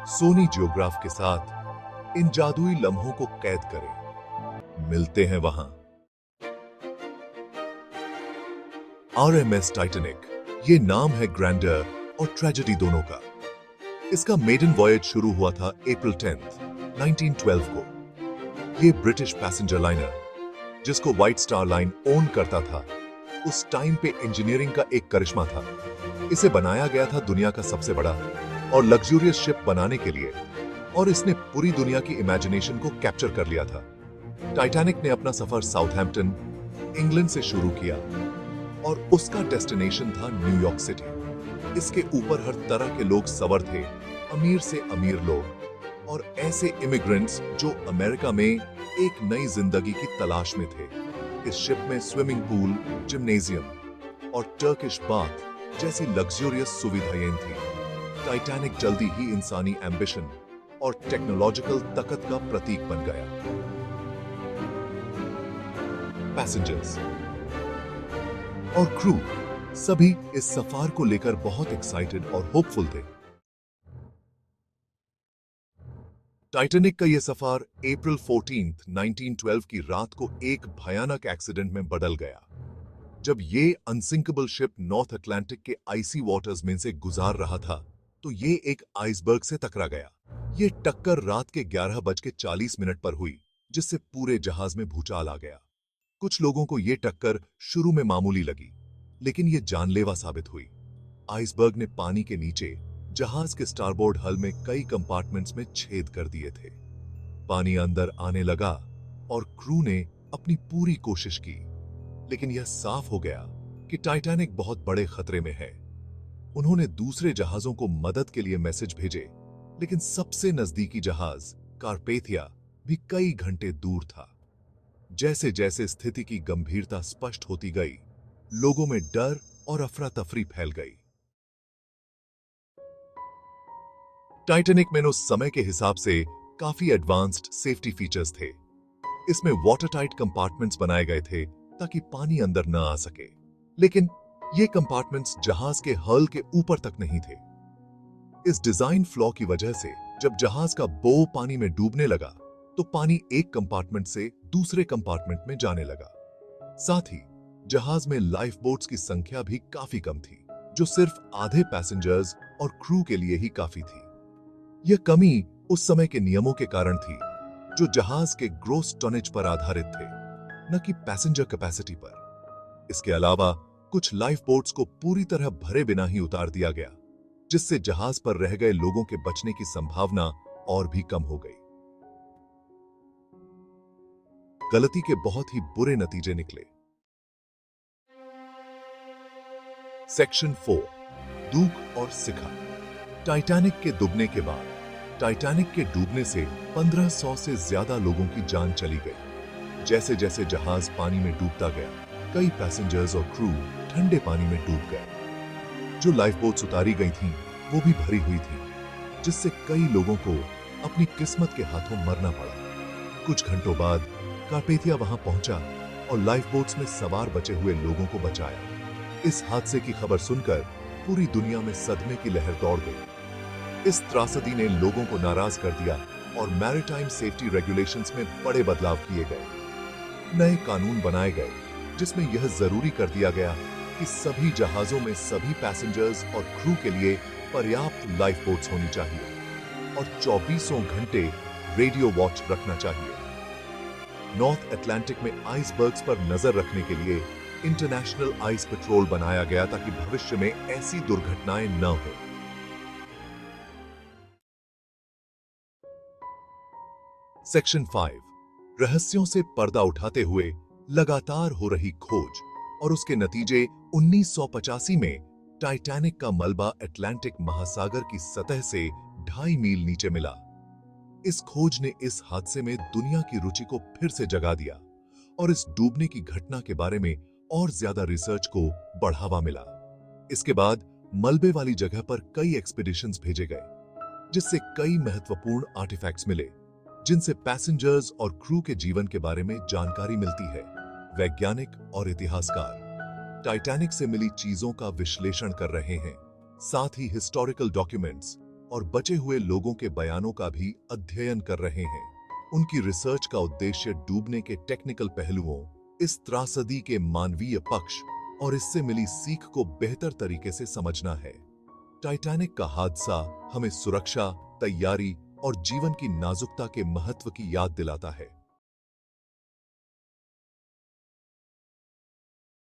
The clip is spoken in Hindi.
सोनी जियोग्राफ के साथ इन जादुई लम्हों को कैद करें। मिलते हैं वहां। आरएमएस टाइटैनिक, ये नाम है ग्रैंडर और ट्रेजेडी दोनों का। इसका मेडन वॉयज शुरू हुआ था अप्रैल 10, 1912 को। ये ब्रिटिश पैसेंजर लाइनर, जिसको व्हाइट स्टार लाइन ओन करता था, उस टाइम पे इंजीनियरिंग का एक करिश्मा था। इसे बनाया गया था दुनिया का सबसे बड़ा और लग्जूरियस शिप बनाने के लिए, और इसने पूरी दुनिया की इमेजिनेशन को कैप्चर कर लिया था। टाइटैनिक ने अपना सफर साउथहैम्पटन, इंग्लैंड से शुरू किया और उसका डेस्टिनेशन था न्यूयॉर्क सिटी। इसके ऊपर हर तरह के लोग सवार थे, अमीर से अमीर लोग और ऐसे इमिग्रेंट्स जो अमेरिका में एक नई जिंदगी की तलाश में थे। इस शिप में स्विमिंग पूल, जिम्नेजियम और टर्किश बाथ जैसी लग्जूरियस सुविधाएं थी। टाइटैनिक जल्दी ही इंसानी एम्बिशन और टेक्नोलॉजिकल ताकत का प्रतीक बन गया। पैसेंजर्स और क्रू सभी इस सफर को लेकर बहुत एक्साइटेड और होपफुल थे। टाइटैनिक का यह सफर अप्रैल 14, 1912 की रात को एक भयानक एक्सीडेंट में बदल गया। जब ये अनसिंकेबल शिप नॉर्थ अटलांटिक के आइसी वाटर्स में से गुजार रहा था, तो ये एक आइसबर्ग से टकरा गया। ये टक्कर रात के 11:40 पर हुई, जिससे पूरे जहाज में भूचाल आ गया। कुछ लोगों को ये टक्कर शुरू में मामूली लगी, लेकिन ये जानलेवा साबित हुई। आइसबर्ग ने पानी के नीचे जहाज के स्टारबोर्ड हल में कई कंपार्टमेंट्स में छेद कर दिए थे। पानी अंदर आने लगा और क्रू ने अपनी पूरी कोशिश की, लेकिन यह साफ हो गया कि टाइटैनिक बहुत बड़े खतरे में है। उन्होंने दूसरे जहाजों को मदद के लिए मैसेज भेजे, लेकिन सबसे नजदीकी जहाज कारपेथिया भी कई घंटे दूर था। जैसे जैसे स्थिति की गंभीरता स्पष्ट होती गई, लोगों में डर और अफरा तफरी फैल गई। टाइटैनिक में उस समय के हिसाब से काफी एडवांस्ड सेफ्टी फीचर्स थे। इसमें वाटर टाइट कंपार्टमेंट्स बनाए गए थे ताकि पानी अंदर न आ सके, लेकिन ये कंपार्टमेंट्स जहाज के हल के ऊपर तक नहीं थे। इस डिजाइन फ्लॉ की वजह से जब जहाज का बो पानी में डूबने लगा, तो पानी एक कंपार्टमेंट से दूसरे कंपार्टमेंट में जाने लगा। साथ ही जहाज में लाइफ बोट्स की संख्या भी काफी कम थी, जो सिर्फ आधे पैसेंजर्स और क्रू के लिए ही काफी थी। यह कमी उस समय के नियमों के कारण थी, जो जहाज के ग्रोस टनेज पर आधारित थे, न कि पैसेंजर कैपेसिटी पर। इसके अलावा कुछ लाइफ बोट्स को पूरी तरह भरे बिना ही उतार दिया गया, जिससे जहाज पर रह गए लोगों के बचने की संभावना और भी कम हो गई। गलती के बहुत ही बुरे नतीजे निकले। सेक्शन 4, दूक और शिखा। टाइटैनिक के डूबने के बाद टाइटैनिक के डूबने से 1500 से ज्यादा लोगों की जान चली गई। जैसे जैसे जहाज पानी में डूबता गया, कई पैसेंजर्स और क्रू ठंडे पानी में डूब गए। जो लाइफ बोट्स उतारी गई थीं, वो भी भरी हुई थीं, जिससे कई लोगों को अपनी किस्मत के हाथों मरना पड़ा। कुछ घंटों बाद कारपेथिया वहां पहुंचा और लाइफ बोट्स में सवार बचे हुए लोगों को बचाया। इस हादसे की खबर सुनकर पूरी दुनिया में सदमे की लहर दौड़ गई। इस त्रासदी ने लोगों को नाराज कर दिया और मैरीटाइम सेफ्टी रेगुलेशंस में बड़े बदलाव किए गए। नए कानून बनाए गए, जिसमें यह जरूरी कर दिया गया कि सभी जहाजों में सभी पैसेंजर्स और क्रू के लिए पर्याप्त लाइफ बोट्स होनी चाहिए और 24 घंटे रेडियो वॉच रखना चाहिए। नॉर्थ अटलांटिक में आइसबर्ग्स पर नजर रखने के लिए इंटरनेशनल आइस पेट्रोल बनाया गया ताकि भविष्य में ऐसी दुर्घटनाएं न हो। सेक्शन 5, रहस्यों से पर्दा उठाते हुए लगातार हो रही खोज और उसके नतीजे। 1985 में टाइटैनिक का मलबा अटलांटिक महासागर की सतह से 2.5 मील नीचे मिला। इस खोज ने इस हादसे में दुनिया की रुचि को फिर से जगा दिया और इस डूबने की घटना के बारे में और ज्यादा रिसर्च को बढ़ावा मिला। इसके बाद मलबे वाली जगह पर कई एक्सपीडिशंस भेजे गए, जिससे कई महत्वपूर्ण आर्टिफैक्ट्स मिले, जिनसे पैसेंजर्स और क्रू के जीवन के बारे में जानकारी मिलती है। वैज्ञानिक और इतिहासकार टाइटैनिक से मिली चीजों का विश्लेषण कर रहे हैं। साथ ही हिस्टोरिकल डॉक्यूमेंट्स और बचे हुए लोगों के बयानों का भी अध्ययन कर रहे हैं। उनकी रिसर्च का उद्देश्य डूबने के टेक्निकल पहलुओं, इस त्रासदी के मानवीय पक्ष और इससे मिली सीख को बेहतर तरीके से समझना है। टाइटैनिक का हादसा हमें सुरक्षा, तैयारी और जीवन की नाजुकता के महत्व की याद दिलाता है।